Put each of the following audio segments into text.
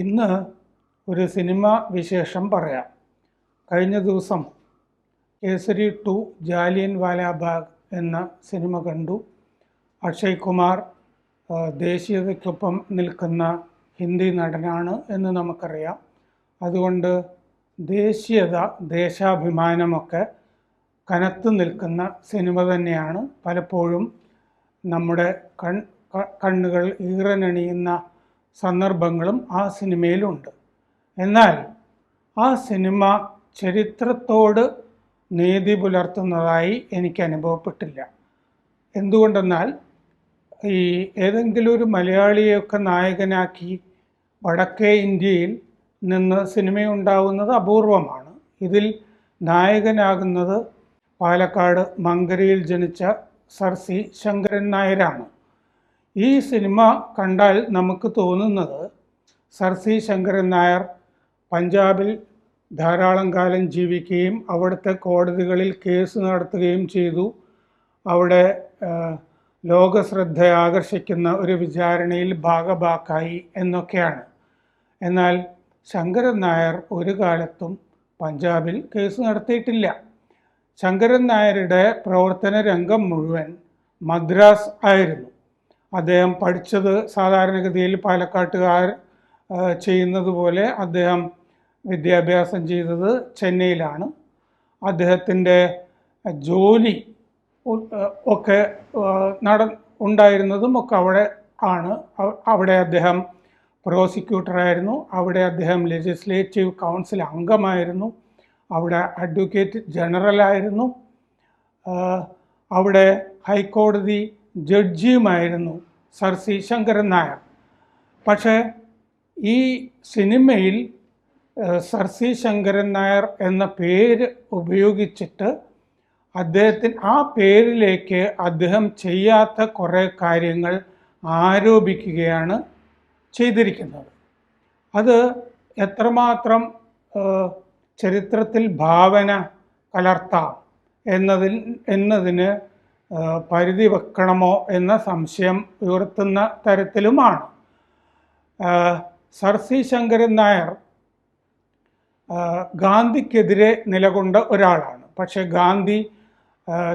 ഇന്ന് ഒരു സിനിമ വിശേഷം പറയാം. കഴിഞ്ഞ ദിവസം കേസരി 2 ജാലിയൻ വാലാബാഗ് എന്ന സിനിമ കണ്ടു. അക്ഷയ് കുമാർ ദേശീയതയ്ക്കൊപ്പം നിൽക്കുന്ന ഹിന്ദി നടനാണ് എന്ന് നമുക്കറിയാം. അതുകൊണ്ട് ദേശീയത, ദേശാഭിമാനമൊക്കെ കനത്തു നിൽക്കുന്ന സിനിമ തന്നെയാണ്. പലപ്പോഴും നമ്മുടെ കണ്ണുകൾ ഈറനണിയുന്ന സന്ദർഭങ്ങളും ആ സിനിമയിലുണ്ട്. എന്നാൽ ആ സിനിമ ചരിത്രത്തോട് നീതി പുലർത്തുന്നതായി എനിക്ക് അനുഭവപ്പെട്ടില്ല. എന്തുകൊണ്ടെന്നാൽ ഏതെങ്കിലും ഒരു മലയാളിയൊക്കെ നായകനാക്കി വടക്കേ ഇന്ത്യയിൽ നിന്ന് സിനിമയുണ്ടാവുന്നത് അപൂർവമാണ്. ഇതിൽ നായകനാകുന്നത് പാലക്കാട് മങ്കരയിൽ ജനിച്ച സർ സി ശങ്കരൻ നായരാണ്. ഈ സിനിമ കണ്ടാൽ നമുക്ക് തോന്നുന്നത് സർ സി ശങ്കരൻ നായർ പഞ്ചാബിൽ ധാരാളം കാലം ജീവിക്കുകയും അവിടുത്തെ കോടതികളിൽ കേസ് നടത്തുകയും ചെയ്തു. അവിടെ ലോകശ്രദ്ധ ആകർഷിക്കുന്ന ഒരു വിചാരണയിൽ ഭാഗഭാക്കായി എന്നൊക്കെയാണ്. എന്നാൽ ശങ്കരൻ നായർ ഒരു കാലത്തും പഞ്ചാബിൽ കേസ് നടത്തിയിട്ടില്ല. ശങ്കരൻ നായരുടെ പ്രവർത്തന രംഗം മുഴുവൻ മദ്രാസ് ആയിരുന്നു. അദ്ദേഹം പഠിച്ചത് സാധാരണഗതിയിൽ പാലക്കാട്ടുകാർ ചെയ്യുന്നത് പോലെ അദ്ദേഹം വിദ്യാഭ്യാസം ചെയ്തത് ചെന്നൈയിലാണ്. അദ്ദേഹത്തിൻ്റെ ജോലി ഒക്കെ ഉണ്ടായിരുന്നതും ഒക്കെ അവിടെ ആണ്. അവിടെ അദ്ദേഹം പ്രോസിക്യൂട്ടറായിരുന്നു. അവിടെ അദ്ദേഹം ലെജിസ്ലേറ്റീവ് കൗൺസിൽ അംഗമായിരുന്നു. അവിടെ അഡ്വക്കേറ്റ് ജനറലായിരുന്നു. അവിടെ ഹൈക്കോടതി ജഡ്ജിയുമായിരുന്നു സർ സി ശങ്കരൻ നായർ. പക്ഷേ ഈ സിനിമയിൽ സർ സി ശങ്കരൻ നായർ എന്ന പേര് ഉപയോഗിച്ചിട്ട് ആ പേരിലേക്ക് അദ്ദേഹം ചെയ്യാത്ത കുറേ കാര്യങ്ങൾ ആരോപിക്കുകയാണ് ചെയ്തിരിക്കുന്നത്. അത് എത്രമാത്രം ചരിത്രത്തിൽ ഭാവന കലർത്താം എന്നതിന് പരിധി വെക്കണമോ എന്ന സംശയം ഉയർത്തുന്ന തരത്തിലുമാണ്. സർ സി ശങ്കരൻ നായർ ഗാന്ധിക്കെതിരെ നിലകൊണ്ട ഒരാളാണ്. പക്ഷേ ഗാന്ധി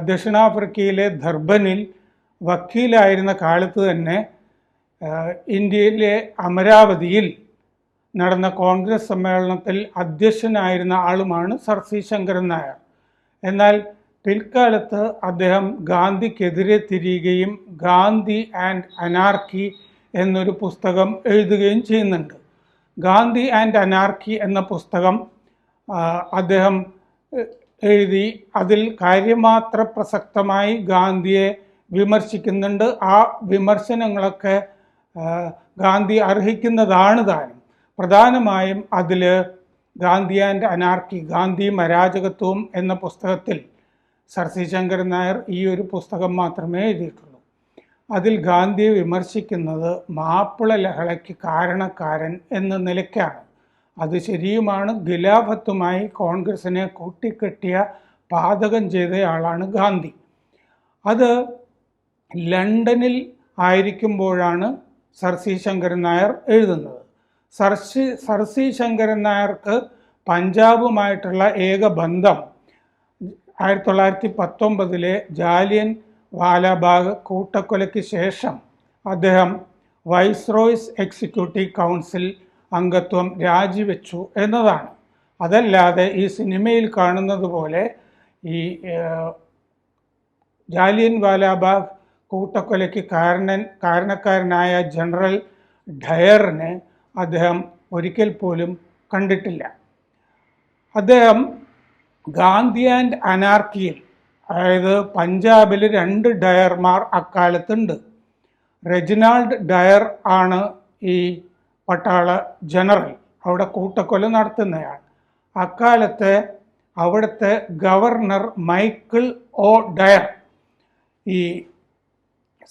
ദക്ഷിണാഫ്രിക്കയിലെ ധർബനിൽ വക്കീലായിരുന്ന കാലത്ത് തന്നെ ഇന്ത്യയിലെ അമരാവതിയിൽ നടന്ന കോൺഗ്രസ് സമ്മേളനത്തിൽ അധ്യക്ഷനായിരുന്ന ആളുമാണ് സർ സി ശങ്കരൻ നായർ. എന്നാൽ പിൽക്കാലത്ത് അദ്ദേഹം ഗാന്ധിക്കെതിരെ തിരിയുകയും ഗാന്ധി ആൻഡ് അനാർക്കി എന്നൊരു പുസ്തകം എഴുതുകയും ചെയ്യുന്നുണ്ട്. ഗാന്ധി ആൻഡ് അനാർക്കി എന്ന പുസ്തകം അദ്ദേഹം എഴുതി അതിൽ കാര്യമാത്ര പ്രസക്തമായി ഗാന്ധിയെ വിമർശിക്കുന്നുണ്ട്. ആ വിമർശനങ്ങളൊക്കെ ഗാന്ധി അർഹിക്കുന്നതാണ് താനും. പ്രധാനമായും അതിൽ ഗാന്ധി ആൻഡ് അനാർക്കി, ഗാന്ധിയും അരാജകത്വവും എന്ന പുസ്തകത്തിൽ സർ സി ശങ്കരൻ നായർ ഈ ഒരു പുസ്തകം മാത്രമേ എഴുതിയിട്ടുള്ളൂ. അതിൽ ഗാന്ധിയെ വിമർശിക്കുന്നത് മാപ്പിള ലഹളയ്ക്ക് കാരണക്കാരൻ എന്ന നിലയ്ക്കാണ്. അത് ശരിയുമാണ്. ഖിലാഫത്തുമായി കോൺഗ്രസിനെ കൂട്ടിക്കെട്ടിയ പാതകം ചെയ്തയാളാണ് ഗാന്ധി. അത് ലണ്ടനിൽ ആയിരിക്കുമ്പോഴാണ് സർ സി ശങ്കരൻ നായർ എഴുതുന്നത്. സർ സി ശങ്കരൻ നായർക്ക് പഞ്ചാബുമായിട്ടുള്ള ഏക ബന്ധം 1919 ജാലിയൻ വാലാബാഗ് കൂട്ടക്കൊലയ്ക്ക് ശേഷം അദ്ദേഹം വൈസ്രോയ്സ് എക്സിക്യൂട്ടീവ് കൗൺസിൽ അംഗത്വം രാജിവെച്ചു എന്നതാണ്. അതല്ലാതെ ഈ സിനിമയിൽ കാണുന്നത് പോലെ ഈ ജാലിയൻ വാലാബാഗ് കൂട്ടക്കൊലയ്ക്ക് കാരണക്കാരനായ ജനറൽ ഡയറിനെ അദ്ദേഹം ഒരിക്കൽ പോലും കണ്ടിട്ടില്ല. അദ്ദേഹം ഗാന്ധി ആൻഡ് അനാർക്കിയിൽ, അതായത് പഞ്ചാബിൽ 2 ഡയർമാർ അക്കാലത്തുണ്ട്. റെജിനാൾഡ് ഡയർ ആണ് ഈ പട്ടാള ജനറൽ, അവിടെ കൂട്ടക്കൊല നടത്തുന്നയാൾ. അക്കാലത്തെ അവിടുത്തെ ഗവർണർ മൈക്കിൾ ഒ ഡയർ. ഈ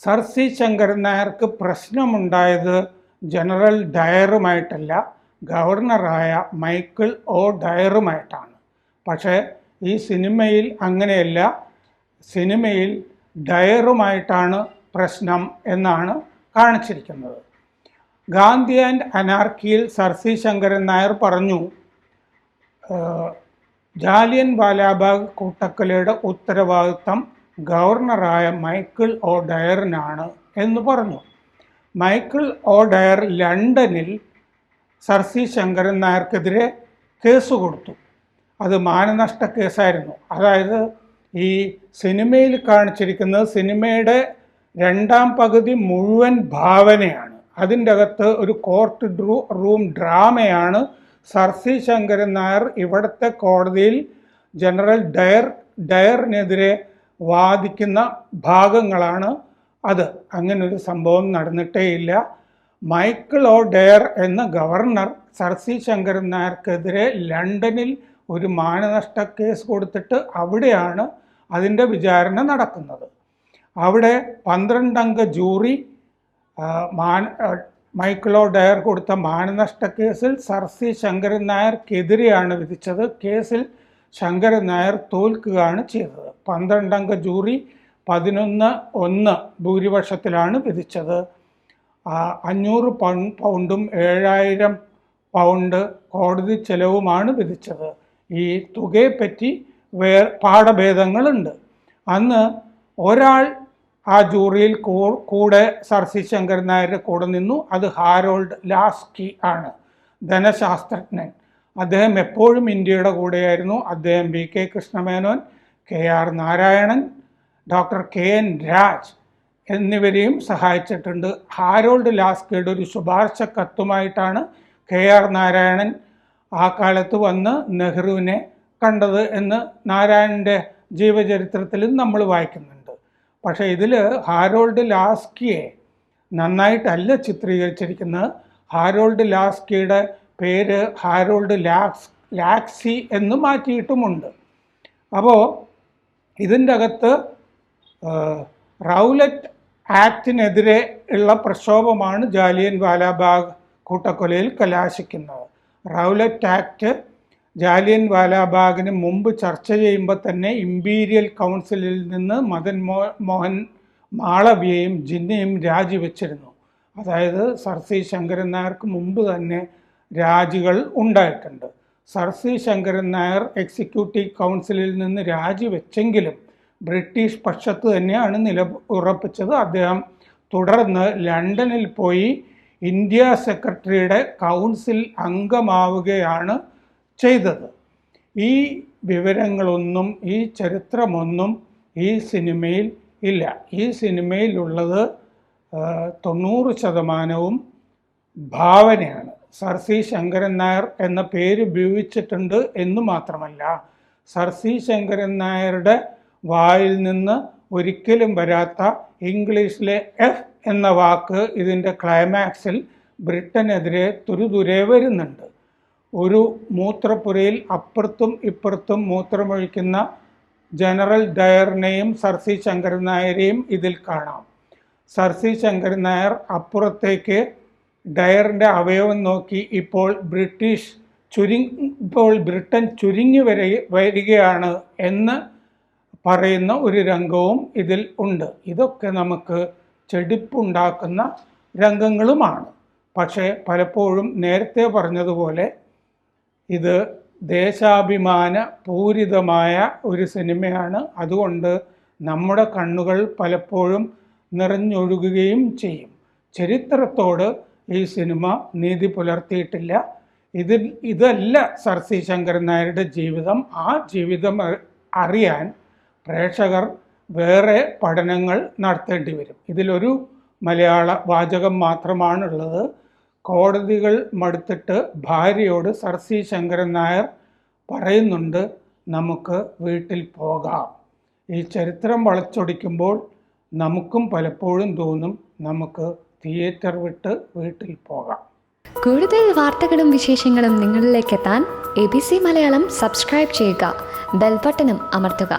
സർ സി ശങ്കരൻ നായർക്ക് പ്രശ്നമുണ്ടായത് ജനറൽ ഡയറുമായിട്ടല്ല, ഗവർണറായ മൈക്കിൾ ഒ ഡയറുമായിട്ടാണ്. പക്ഷേ ഈ സിനിമയിൽ അങ്ങനെയല്ല. സിനിമയിൽ ഡയറുമായിട്ടാണ് പ്രശ്നം എന്നാണ് കാണിച്ചിരിക്കുന്നത്. ഗാന്ധി ആൻഡ് അനാർക്കിയിൽ സർ സി ശങ്കരൻ നായർ പറഞ്ഞു, ജാലിയൻ വാലാബാഗ് കൂട്ടക്കൊലയുടെ ഉത്തരവാദിത്തം ഗവർണറായ മൈക്കിൾ ഒ ഡയറിനാണ് എന്ന് പറഞ്ഞു. മൈക്കിൾ ഒ ഡയർ ലണ്ടനിൽ സർ സി ശങ്കരൻ നായർക്കെതിരെ കേസ് കൊടുത്തു. അത് മാനനഷ്ട കേസായിരുന്നു. അതായത് ഈ സിനിമയിൽ കാണിച്ചിരിക്കുന്നത് സിനിമയുടെ രണ്ടാം പകുതി മുഴുവൻ ഭാവനയാണ്. അതിൻ്റെ അകത്ത് ഒരു കോർട്ട് റൂം ഡ്രാമയാണ് സർ സി ശങ്കരൻ നായർ ഇവിടുത്തെ കോടതിയിൽ ജനറൽ ഡയറിനെതിരെ വാദിക്കുന്ന ഭാഗങ്ങളാണ് അത്. അങ്ങനൊരു സംഭവം നടന്നിട്ടേയില്ല. മൈക്കിൾ ഒ ഡയർ എന്ന ഗവർണർ സർ സി ശങ്കരൻ നായർക്കെതിരെ ലണ്ടനിൽ ഒരു മാനനഷ്ട കേസ് കൊടുത്തിട്ട് അവിടെയാണ് അതിൻ്റെ വിചാരണ നടക്കുന്നത്. അവിടെ 12 അംഗ ജൂറി മൈക്കിൾ ഒ ഡയർ കൊടുത്ത മാനനഷ്ട കേസിൽ സർ സി ശങ്കരൻ നായർക്കെതിരെയാണ് വിധിച്ചത്. കേസിൽ ശങ്കരൻ നായർ തോൽക്കുകയാണ് ചെയ്തത്. 12 അംഗ ജൂറി 11-1 ഭൂരിപക്ഷത്തിലാണ് വിധിച്ചത്. 500 പൗണ്ടും 7000 പൗണ്ട് കോടതി ചെലവുമാണ് വിധിച്ചത്. ഈ തുകയെപ്പറ്റി പാഠഭേദങ്ങളുണ്ട്. അന്ന് ഒരാൾ ആ ജൂറിയിൽ കൂടെ സർ സി ശങ്കരൻ നായരുടെ കൂടെ നിന്നു. അത് ഹാരോൾഡ് ലാസ്കി ആണ്, ധനശാസ്ത്രജ്ഞൻ. അദ്ദേഹം എപ്പോഴും ഇന്ത്യയുടെ കൂടെയായിരുന്നു. അദ്ദേഹം B K Krishna Menon, K R Narayanan, doctor K N Raj എന്നിവരെയും സഹായിച്ചിട്ടുണ്ട്. ഹാരോൾഡ് ലാസ്കിയുടെ ഒരു ശുപാർശ കത്തുമായിട്ടാണ് കെ ആർ നാരായണൻ ആ കാലത്ത് വന്ന് നെഹ്റുവിനെ കണ്ടത് എന്ന് നാരായണൻ്റെ ജീവചരിത്രത്തിലും നമ്മൾ വായിക്കുന്നുണ്ട്. പക്ഷേ ഇതിൽ ഹാരോൾഡ് ലാസ്കിയെ നന്നായിട്ടല്ല ചിത്രീകരിച്ചിരിക്കുന്നത്. ഹാരോൾഡ് ലാസ്കിയുടെ പേര് ഹാരോൾഡ് ലാക്സി എന്ന് മാറ്റിയിട്ടുമുണ്ട്. അപ്പോൾ ഇതിൻ്റെ അകത്ത് റൗലറ്റ് ആക്ടിനെതിരെ ഉള്ള പ്രക്ഷോഭമാണ് ജാലിയൻ വാലാബാഗ് കൂട്ടക്കൊലയിൽ കലാശിക്കുന്നത്. റൗലറ്റ് ആക്ട് ജാലിയൻ വാലാബാഗിന് മുമ്പ് ചർച്ച ചെയ്യുമ്പോൾ തന്നെ ഇമ്പീരിയൽ കൗൺസിലിൽ നിന്ന് മദൻ മോഹൻ മാളവ്യയും ജിന്നയും രാജിവെച്ചിരുന്നു. അതായത് സർ സി ശങ്കരൻ നായർക്ക് മുമ്പ് തന്നെ രാജികൾ ഉണ്ടായിട്ടുണ്ട്. Sir C Sankaran Nair executive കൗൺസിലിൽ നിന്ന് രാജിവെച്ചെങ്കിലും ബ്രിട്ടീഷ് പക്ഷത്ത് തന്നെയാണ് ഉറപ്പിച്ചത്. അദ്ദേഹം തുടർന്ന് ലണ്ടനിൽ പോയി ഇന്ത്യ സെക്രട്ടറിയുടെ കൗൺസിൽ അംഗമാവുകയാണ് ചെയ്തത്. ഈ വിവരങ്ങളൊന്നും ഈ ചരിത്രമൊന്നും ഈ സിനിമയിൽ ഇല്ല. ഈ സിനിമയിലുള്ളത് 90% ഭാവനയാണ്. സർ സി ശങ്കരൻ നായർ എന്ന പേര് ഉപയോഗിച്ചിട്ടുണ്ട് എന്ന് മാത്രമല്ല, സർ സി ശങ്കരൻ നായരുടെ വായിൽ നിന്ന് ഒരിക്കലും വരാത്ത ഇംഗ്ലീഷിലെ എഫ് എന്ന വാക്ക് ഇതിൻ്റെ ക്ലൈമാക്സിൽ ബ്രിട്ടനെതിരെ തുരുതുരെ വരുന്നുണ്ട്. ഒരു മൂത്രപ്പുരയിൽ അപ്പുറത്തും ഇപ്പുറത്തും മൂത്രമൊഴിക്കുന്ന ജനറൽ ഡയറിനെയും സർ സി ശങ്കരൻ നായരെയും ഇതിൽ കാണാം. സർ സി ശങ്കരൻ നായർ അപ്പുറത്തേക്ക് ഡയറിൻ്റെ അവയവം നോക്കി ഇപ്പോൾ ബ്രിട്ടൻ ചുരുങ്ങി വരികയാണ് എന്ന് പറയുന്ന ഒരു രംഗവും ഇതിൽ ഉണ്ട്. ഇതൊക്കെ നമുക്ക് ചെടിപ്പുണ്ടാക്കുന്ന രംഗങ്ങളുമാണ്. പക്ഷേ പലപ്പോഴും നേരത്തെ പറഞ്ഞതുപോലെ ഇത് ദേശാഭിമാന പൂരിതമായ ഒരു സിനിമയാണ്. അതുകൊണ്ട് നമ്മുടെ കണ്ണുകൾ പലപ്പോഴും നിറഞ്ഞൊഴുകുകയും ചെയ്യും. ചരിത്രത്തോട് ഈ സിനിമ നീതി പുലർത്തിയിട്ടില്ല. ഇതല്ല സർ സി ശങ്കരൻ നായരുടെ ജീവിതം. ആ ജീവിതം അറിയാൻ പ്രേക്ഷകർ വേറെ പഠനങ്ങൾ നടത്തേണ്ടി വരും. ഇതിലൊരു മലയാള വാചകം മാത്രമാണുള്ളത്. കോടതികൾ മടുത്തിട്ട് ഭാര്യയോട് സർ സി ശങ്കരൻ നായർ പറയുന്നുണ്ട്, നമുക്ക് വീട്ടിൽ പോകാം. ഈ ചരിത്രം വളച്ചൊടിക്കുമ്പോൾ നമുക്കും പലപ്പോഴും തോന്നും നമുക്ക് തിയേറ്റർ വിട്ട് വീട്ടിൽ പോകാം. കൂടുതൽ വാർത്തകളും വിശേഷങ്ങളും നിങ്ങളിലേക്ക് എത്താൻ ABC മലയാളം സബ്സ്ക്രൈബ് ചെയ്യുക, ബെൽ ബട്ടണും അമർത്തുക.